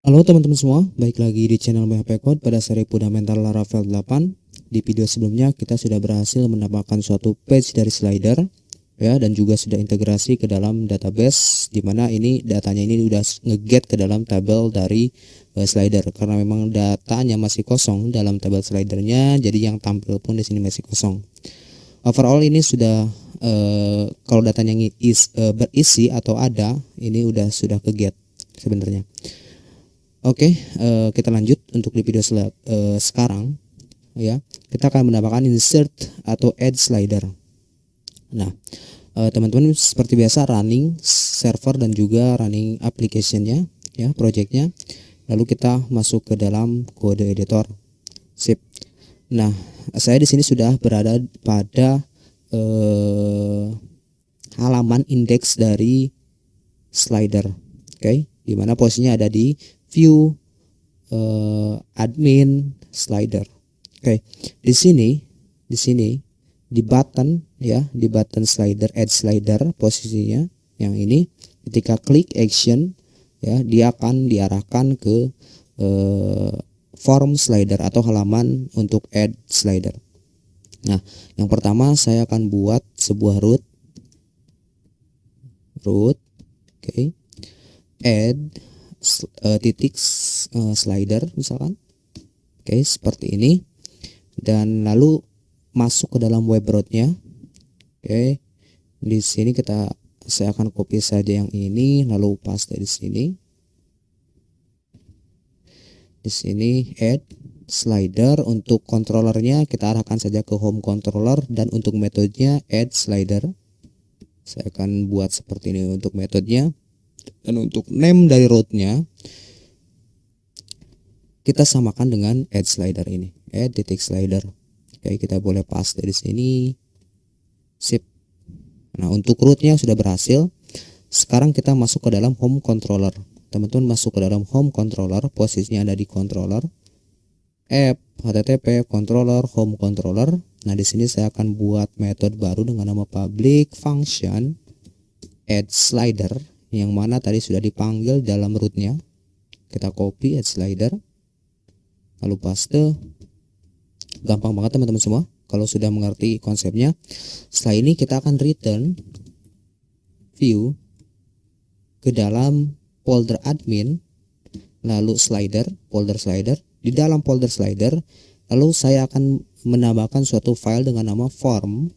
Halo teman-teman semua, baik lagi di channel PHP Code pada seri fundamental Laravel 8. Di video sebelumnya kita sudah berhasil mendapatkan suatu page dari slider ya, dan juga sudah integrasi ke dalam database, di mana ini datanya ini udah nge-get ke dalam tabel dari slider, karena memang datanya masih kosong dalam tabel slidernya, jadi yang tampil pun di sini masih kosong. Overall ini sudah kalau datanya berisi atau ada, ini sudah ke-get sebenarnya. Oke, kita lanjut untuk di video sekarang ya. Kita akan mendapatkan insert atau add slider. Nah, teman-teman seperti biasa running server dan juga running application-nya ya, project-nya. Lalu kita masuk ke dalam kode editor. Sip. Nah, saya di sini sudah berada pada halaman indeks dari slider. Oke, di mana posisinya ada di view admin slider. Oke, di sini di button ya, di button slider add slider posisinya yang ini, ketika klik action ya, dia akan diarahkan ke form slider atau halaman untuk add slider. Nah, yang pertama saya akan buat sebuah root. Oke, add titik slider misalkan. Oke, seperti ini, dan lalu masuk ke dalam web root-nya. Oke, di sini saya akan copy saja yang ini, lalu paste di sini. Di sini add slider, untuk controllernya kita arahkan saja ke home controller, dan untuk metodenya add slider. Saya akan buat seperti ini untuk metodenya, dan untuk name dari root-nya kita samakan dengan add slider ini, add titik slider. Oke, kita boleh paste dari sini. Sip. Nah, untuk rootnya sudah berhasil. Sekarang kita masuk ke dalam home controller. Teman-teman masuk ke dalam home controller, posisinya ada di controller, app http controller home controller. Nah, di sini saya akan buat metode baru dengan nama public function add slider, yang mana tadi sudah dipanggil dalam rootnya. Kita copy add slider, lalu paste. Gampang banget teman-teman semua kalau sudah mengerti konsepnya. Setelah ini kita akan return view ke dalam folder admin, lalu slider, folder slider. Di dalam folder slider, lalu saya akan menambahkan suatu file dengan nama form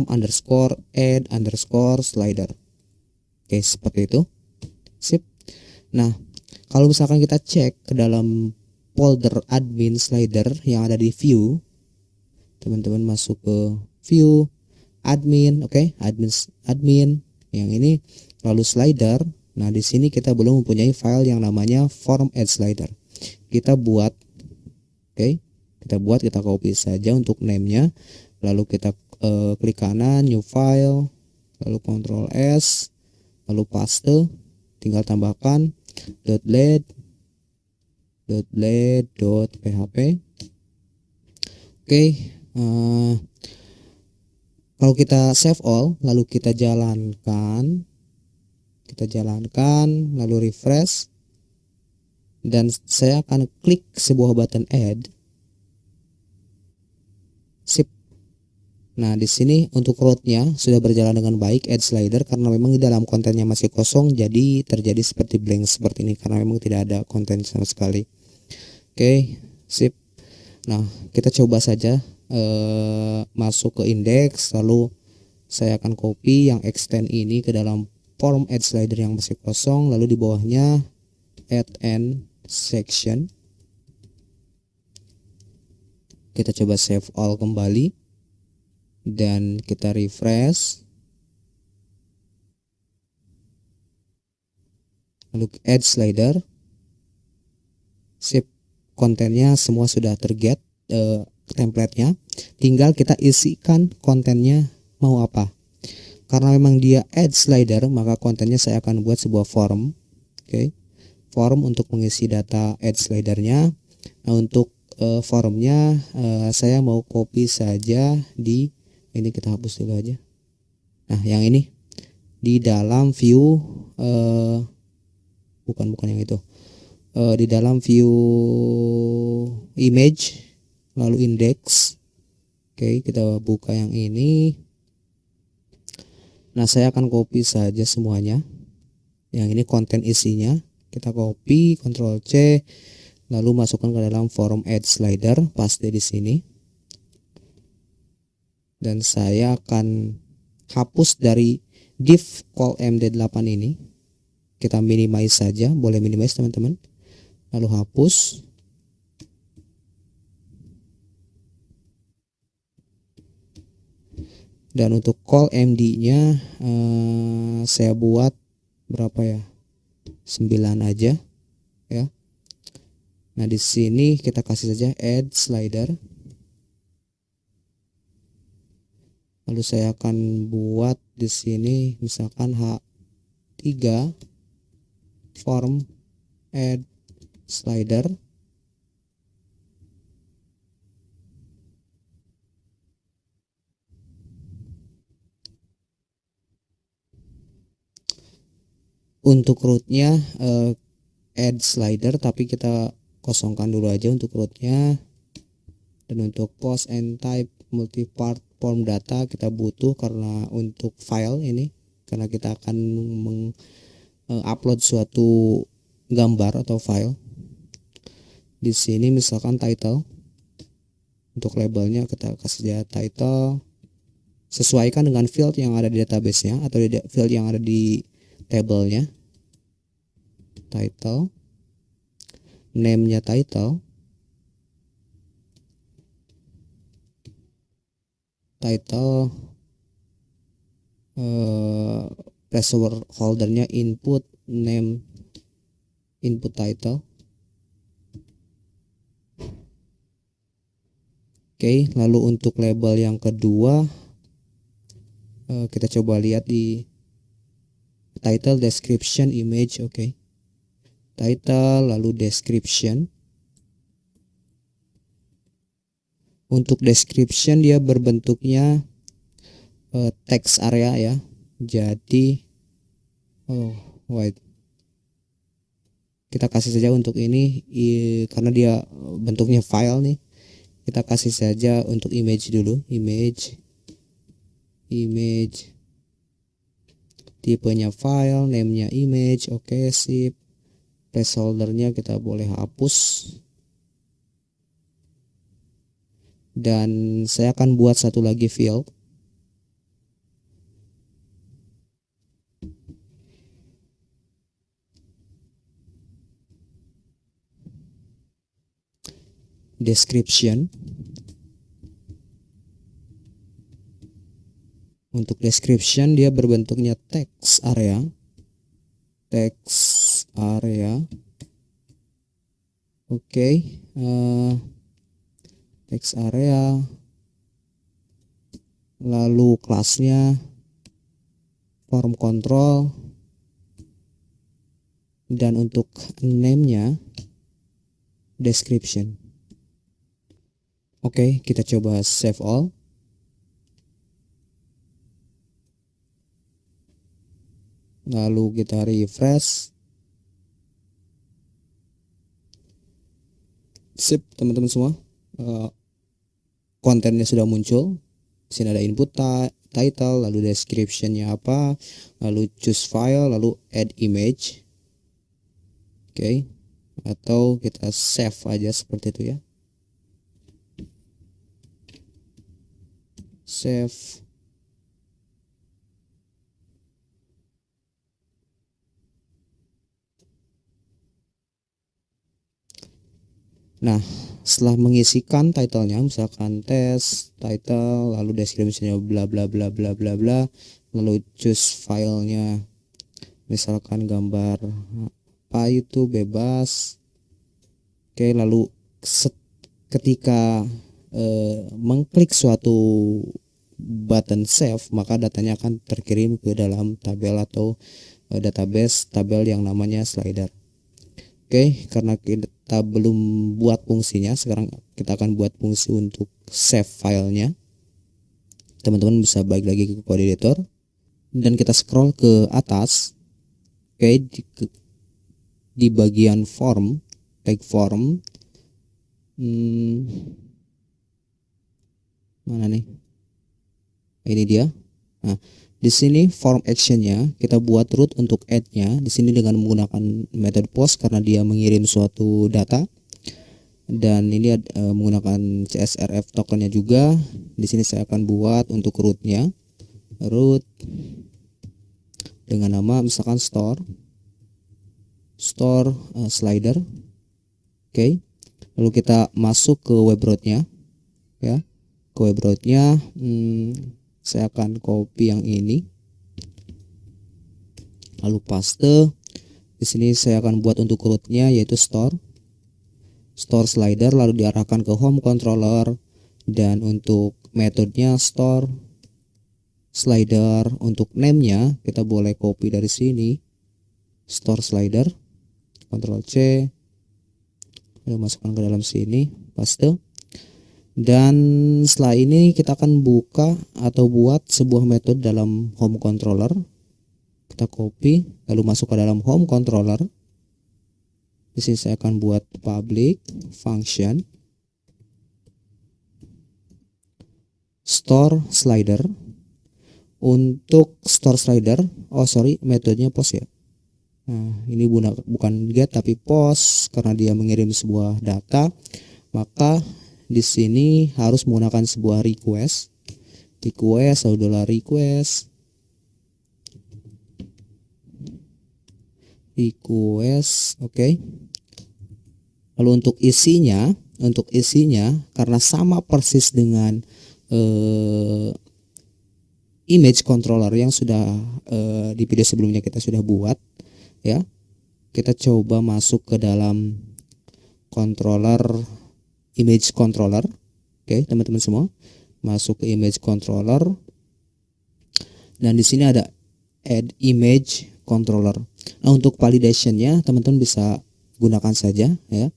underscore add underscore slider. Oke, seperti itu. Sip. Nah, kalau misalkan kita cek ke dalam folder admin slider yang ada di view, teman-teman masuk ke view admin, oke, admin yang ini, lalu slider. Nah, di sini kita belum mempunyai file yang namanya form add slider. Kita buat, oke, kita copy saja untuk name-nya, lalu kita klik kanan new file, lalu Ctrl S, lalu paste, tinggal tambahkan .blade.php. Oke, kalau kita save all, lalu kita jalankan, lalu refresh, dan saya akan klik sebuah button add. Sip. Nah, di sini untuk rootnya sudah berjalan dengan baik, add slider, karena memang di dalam kontennya masih kosong, jadi terjadi seperti blank seperti ini karena memang tidak ada konten sama sekali. Oke, sip. Nah, kita coba saja masuk ke indeks, lalu saya akan copy yang extend ini ke dalam form add slider yang masih kosong, lalu di bawahnya add end section. Kita coba save all kembali dan kita refresh, lalu add slider. Sip, kontennya semua sudah terget template-nya, tinggal kita isikan kontennya mau apa. Karena memang dia add slider, maka kontennya saya akan buat sebuah form. Oke, form untuk mengisi data add slidernya. Nah, untuk formnya saya mau copy saja di ini, kita hapus dulu aja. Nah, yang ini di dalam view bukan yang itu. Di dalam view image lalu index. Oke, kita buka yang ini. Nah, saya akan copy saja semuanya. Yang ini konten isinya, kita copy, Ctrl C, lalu masukkan ke dalam form add slider, paste di sini. Dan saya akan hapus dari div call md8 ini. Kita minimize saja, boleh minimize teman-teman. Lalu hapus. Dan untuk call md-nya saya buat berapa ya? 9 aja ya. Nah, di sini kita kasih saja add slider. Lalu saya akan buat di sini misalkan H3 form add slider. Untuk rootnya add slider, tapi kita kosongkan dulu aja untuk rootnya. Dan untuk post and type multipart form data kita butuh karena untuk file ini, karena kita akan upload suatu gambar atau file. Di sini misalkan title, untuk labelnya kita kasih aja title, sesuaikan dengan field yang ada di database-nya atau field yang ada di tabelnya. Title, name-nya title, placeholdernya input, name, input title. Oke, lalu untuk label yang kedua kita coba lihat di title, description, image. Oke, title lalu description. Untuk description dia berbentuknya text area ya. Jadi kita kasih saja untuk ini karena dia bentuknya file nih. Kita kasih saja untuk image dulu, image, tipenya file, name-nya image. Oke, sip. Placeholdernya kita boleh hapus. Dan saya akan buat satu lagi field. Description. Untuk description dia berbentuknya text area. Oke, text area. Lalu kelasnya form control. Dan untuk name-nya description. Oke, kita coba save all. Lalu kita refresh. Sip teman-teman semua, kontennya sudah muncul. Di sini ada input title, lalu descriptionnya apa, lalu choose file, lalu add image. Oke, atau kita save aja seperti itu ya. Save. Nah, setelah mengisikan titlenya, misalkan test title, lalu descriptionnya bla bla bla bla bla bla, lalu choose filenya, misalkan gambar apa itu bebas. Oke, lalu ketika mengklik suatu button save, maka datanya akan terkirim ke dalam tabel atau database tabel yang namanya slider. Oke, karena kita belum buat fungsinya, sekarang kita akan buat fungsi untuk save filenya. Teman-teman bisa balik lagi ke code editor dan kita scroll ke atas. Oke, di bagian form, tag form, mana nih? Ini dia. Nah, di sini form actionnya kita buat root untuk add-nya di sini dengan menggunakan metode post karena dia mengirim suatu data, dan ini menggunakan CSRF tokennya juga. Di sini saya akan buat untuk rootnya, root dengan nama misalkan store slider. Oke. Lalu kita masuk ke web rootnya, ya. Ke web rootnya, saya akan copy yang ini, lalu paste. Di sini saya akan buat untuk rootnya yaitu store slider, lalu diarahkan ke home controller, dan untuk metodenya store slider. Untuk name-nya kita boleh copy dari sini, store slider, Ctrl C, lalu masukkan ke dalam sini, paste. Dan setelah ini kita akan buka atau buat sebuah metode dalam home controller. Kita copy lalu masuk ke dalam home controller. Di sini saya akan buat public function store slider. Untuk store slider, metodenya post ya. Nah, ini bukan get tapi post karena dia mengirim sebuah data. Maka di sini harus menggunakan sebuah request lalu request. Oke. Lalu untuk isinya karena sama persis dengan image controller yang sudah di video sebelumnya kita sudah buat, ya. Kita coba masuk ke dalam controller, image controller. Oke, teman-teman semua, masuk ke image controller, dan di sini ada add image controller. Nah, untuk validationnya teman-teman bisa gunakan saja, ya.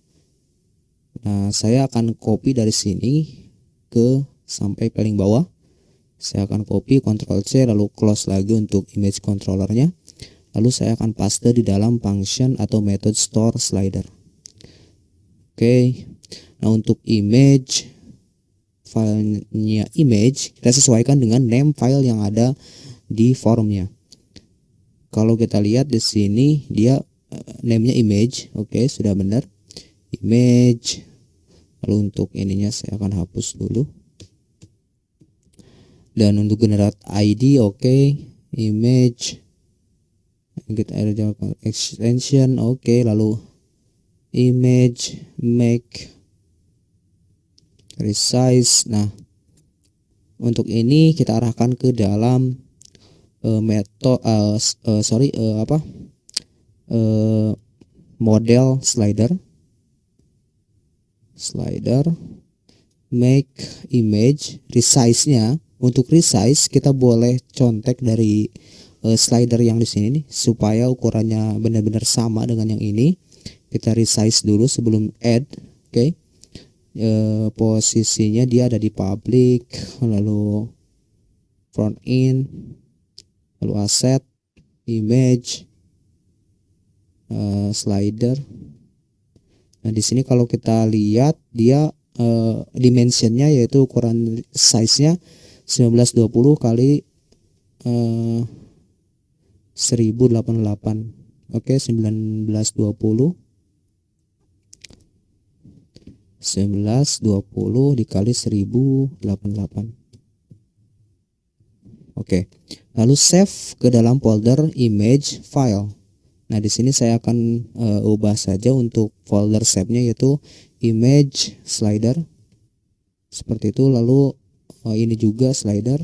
Nah, saya akan copy dari sini ke sampai paling bawah. Saya akan copy, Ctrl C, lalu close lagi untuk image controllernya. Lalu saya akan paste di dalam function atau method store slider. Oke. Nah, untuk image, filenya image kita sesuaikan dengan name file yang ada di formnya. Kalau kita lihat di sini dia name-nya image. Oke, sudah benar. Image. Lalu untuk ininya saya akan hapus dulu. Dan untuk generate ID, oke, image, get extension, oke, lalu image, make, resize. Nah, untuk ini kita arahkan ke dalam model slider, make image, resize-nya. Untuk resize kita boleh contek dari slider yang di sini nih, supaya ukurannya benar-benar sama dengan yang ini. Kita resize dulu sebelum add. Oke. Posisinya dia ada di public, lalu front end, lalu asset, image, slider. Nah, di sini kalau kita lihat dia dimensionnya yaitu ukuran size-nya 1920 kali 1088. Oke, 1920 dikali 1088. Oke. Lalu save ke dalam folder image file. Nah, di sini saya akan ubah saja untuk folder save-nya yaitu image slider. Seperti itu. Lalu ini juga slider.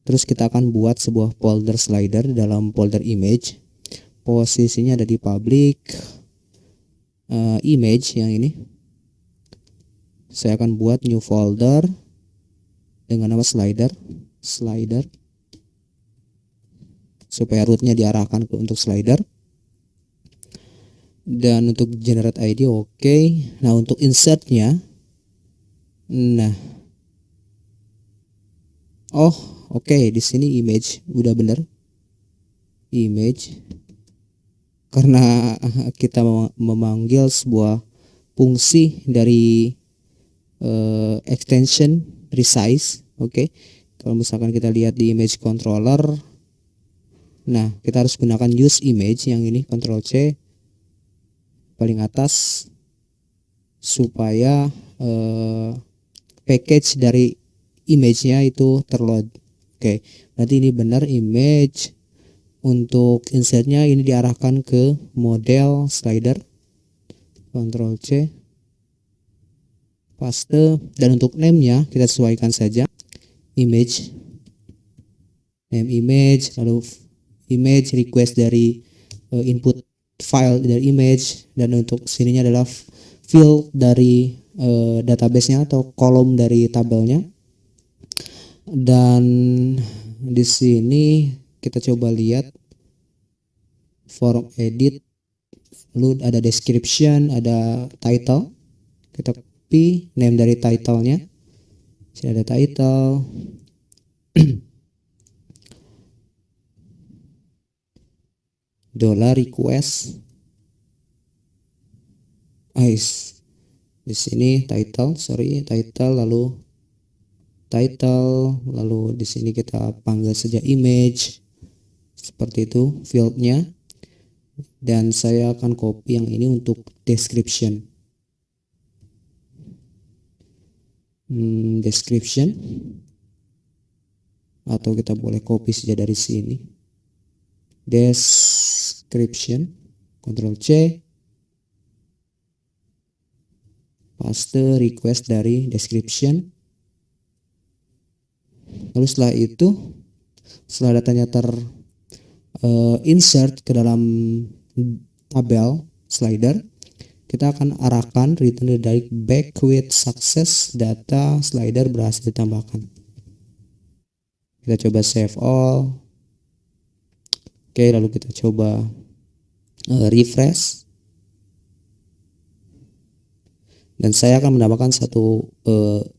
Terus kita akan buat sebuah folder slider dalam folder image. Posisinya ada di public image yang ini. Saya akan buat new folder dengan nama slider supaya rootnya diarahkan untuk slider. Dan untuk generate ID, oke. Nah, untuk insertnya, oke, di sini image udah bener, image. karena kita memanggil sebuah fungsi dari extension resize. Oke. Kalau misalkan kita lihat di image controller, nah kita harus gunakan use image yang ini, Ctrl C paling atas, supaya package dari image-nya itu terload. Oke, berarti ini benar image. Untuk insertnya ini diarahkan ke model slider, Ctrl C, paste, dan untuk name-nya kita sesuaikan saja, image, name image, lalu image request dari input file dari image, dan untuk sininya adalah field dari database-nya atau kolom dari tabelnya. Dan di sini kita coba lihat form edit, lalu ada description, ada title. Kita copy name dari title-nya. Sini ada title. Dollar request. Di sini title, lalu di sini kita panggil saja image, seperti itu fieldnya, dan saya akan copy yang ini untuk description. Description, atau kita boleh copy saja dari sini, description, Ctrl C, paste request dari description. Lalu setelah itu, setelah datanya insert ke dalam tabel slider, kita akan arahkan return redirect back with success, data slider berhasil ditambahkan. Kita coba save all. Oke, lalu kita coba refresh, dan saya akan menambahkan satu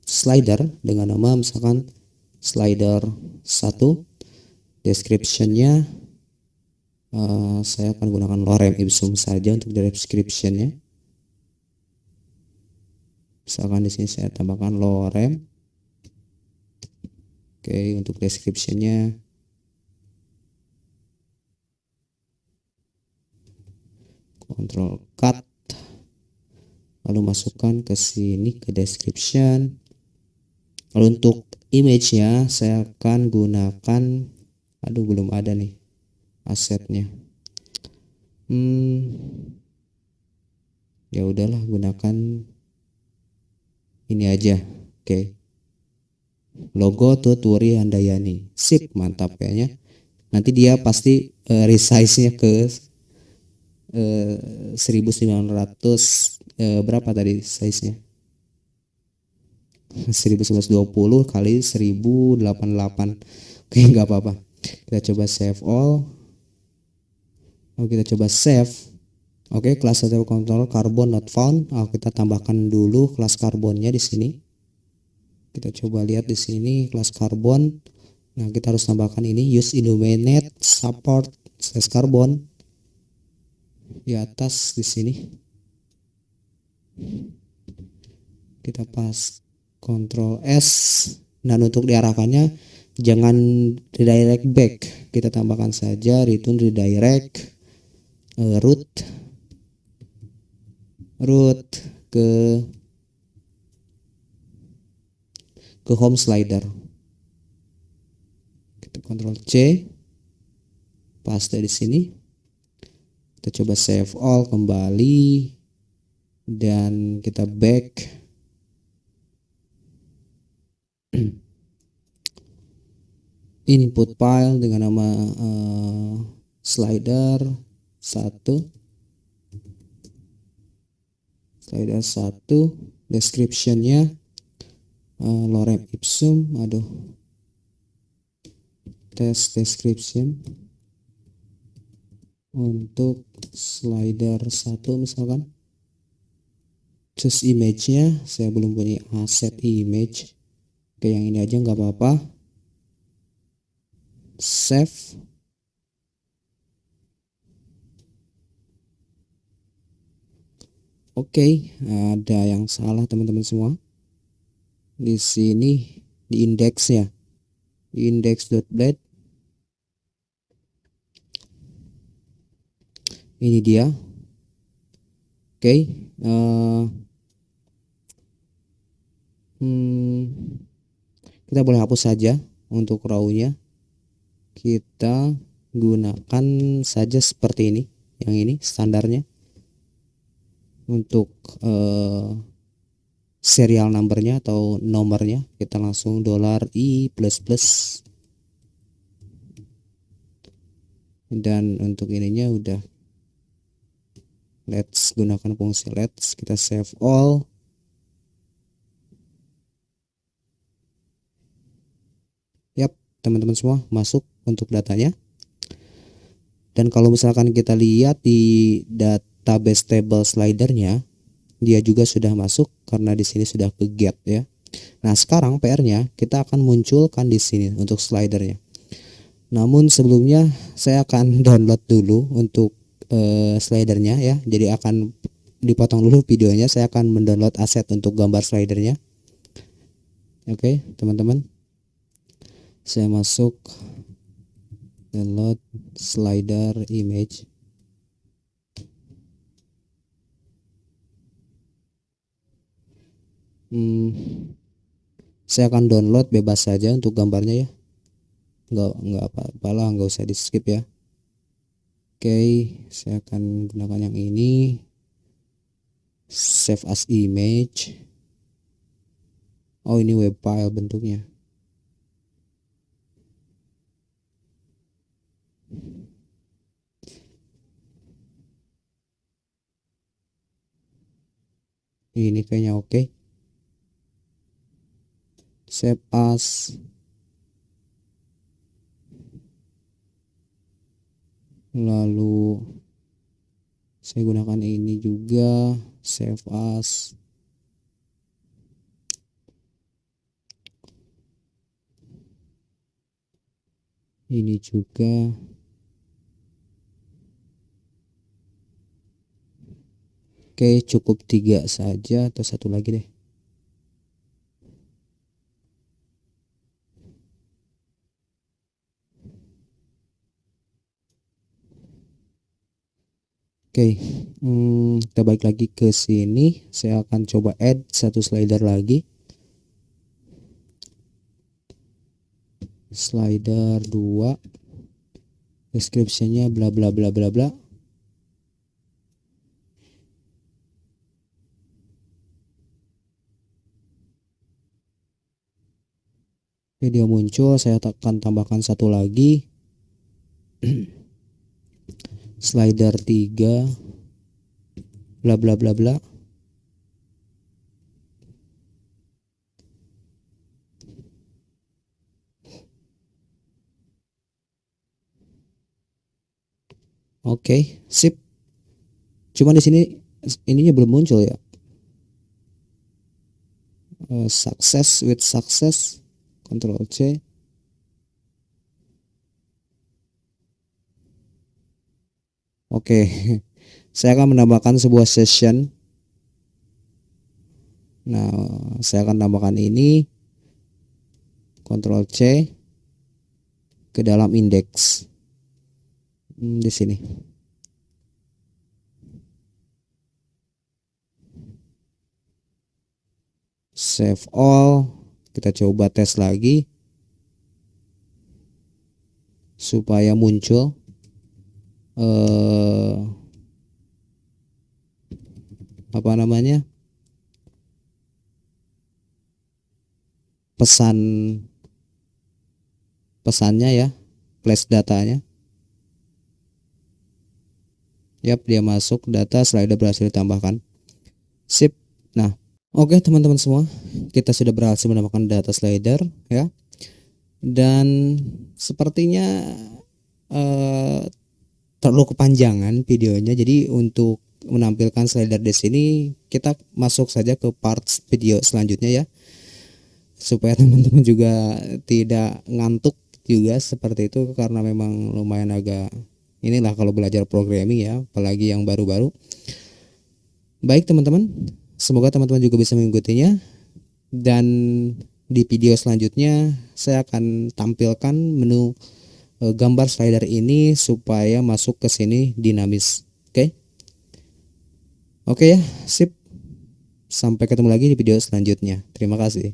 slider dengan nama misalkan slider 1. Description-nya saya akan gunakan lorem ipsum saja untuk description-nya. Misalkan di sini saya tambahkan lorem. Oke, untuk description-nya Ctrl cut, lalu masukkan ke sini ke description. Lalu untuk image-nya saya akan gunakan, belum ada nih asetnya. Ya udahlah, gunakan ini aja. Oke. Logo Tuturi Handayani. Sip, mantap kayaknya. Nanti dia pasti resize-nya ke 1900 berapa tadi size-nya? 1920 kali 1088. Oke, nggak apa-apa. Kita coba save all. Kita coba save. Oke, kelas atau control carbon not found. Kita tambahkan dulu kelas karbonnya di sini. Kita coba lihat di sini kelas karbon. Nah, kita harus tambahkan ini use illuminate support slash carbon di atas di sini. Kita pas Ctrl S, dan untuk diarahkannya jangan redirect back, kita tambahkan saja return redirect root ke home slider. Kita Ctrl C, paste di sini. Kita coba save all kembali, dan kita back. Input file dengan nama slider 1, description-nya lorem ipsum, test description untuk slider 1 misalkan. Choose image-nya, saya belum punya aset image. Oke, yang ini aja nggak apa-apa. Save. Oke, ada yang salah teman-teman semua. Di sini di indeksnya, index.blade ini dia. Oke, kita boleh hapus saja untuk raw-nya. Kita gunakan saja seperti ini, yang ini standarnya. Untuk serial numbernya atau nomornya kita langsung $i++, dan untuk ininya udah, let's gunakan fungsi let's, kita save all. Yap, teman-teman semua masuk untuk datanya. Dan kalau misalkan kita lihat di database table slidernya, dia juga sudah masuk karena di sini sudah ke get ya. Nah, sekarang PR-nya kita akan munculkan di sini untuk slidernya. Namun sebelumnya saya akan download dulu untuk slidernya ya. Jadi akan dipotong dulu videonya, saya akan mendownload aset untuk gambar slidernya. Oke, teman-teman. Saya masuk download slider image. Saya akan download bebas saja untuk gambarnya ya. Nggak apa-apa lah, nggak usah di skip ya. Oke, saya akan gunakan yang ini, save as image. Oh, ini web file bentuknya. Ini kayaknya oke. Save as. Lalu saya gunakan ini juga, save as. Ini juga. Oke, cukup 3 saja atau satu lagi deh. Oke, kita balik lagi ke sini. Saya akan coba add satu slider lagi. Slider 2. Description-nya bla bla bla bla bla. Oke, dia muncul, saya akan tambahkan satu lagi. Slider 3 bla bla bla bla. Oke, sip. Cuma di sini ininya belum muncul ya. Success with success. Ctrl C. Oke. Saya akan menambahkan sebuah session. Nah, saya akan tambahkan ini, Ctrl C, ke dalam indeks di sini. Save all. Kita coba tes lagi supaya muncul apa namanya, pesannya ya, flash datanya. Yap, dia masuk, data slider berhasil ditambahkan. Sip. Nah, oke teman-teman semua, kita sudah berhasil menambahkan data slider ya. Dan sepertinya terlalu kepanjangan videonya. Jadi untuk menampilkan slider di sini kita masuk saja ke parts video selanjutnya ya, supaya teman-teman juga tidak ngantuk juga seperti itu, karena memang lumayan agak inilah kalau belajar programming ya, apalagi yang baru-baru. Baik teman-teman, semoga teman-teman juga bisa mengikutinya, dan di video selanjutnya saya akan tampilkan menu gambar slider ini supaya masuk ke sini dinamis. Oke. Oke ya, sip. Sampai ketemu lagi di video selanjutnya. Terima kasih.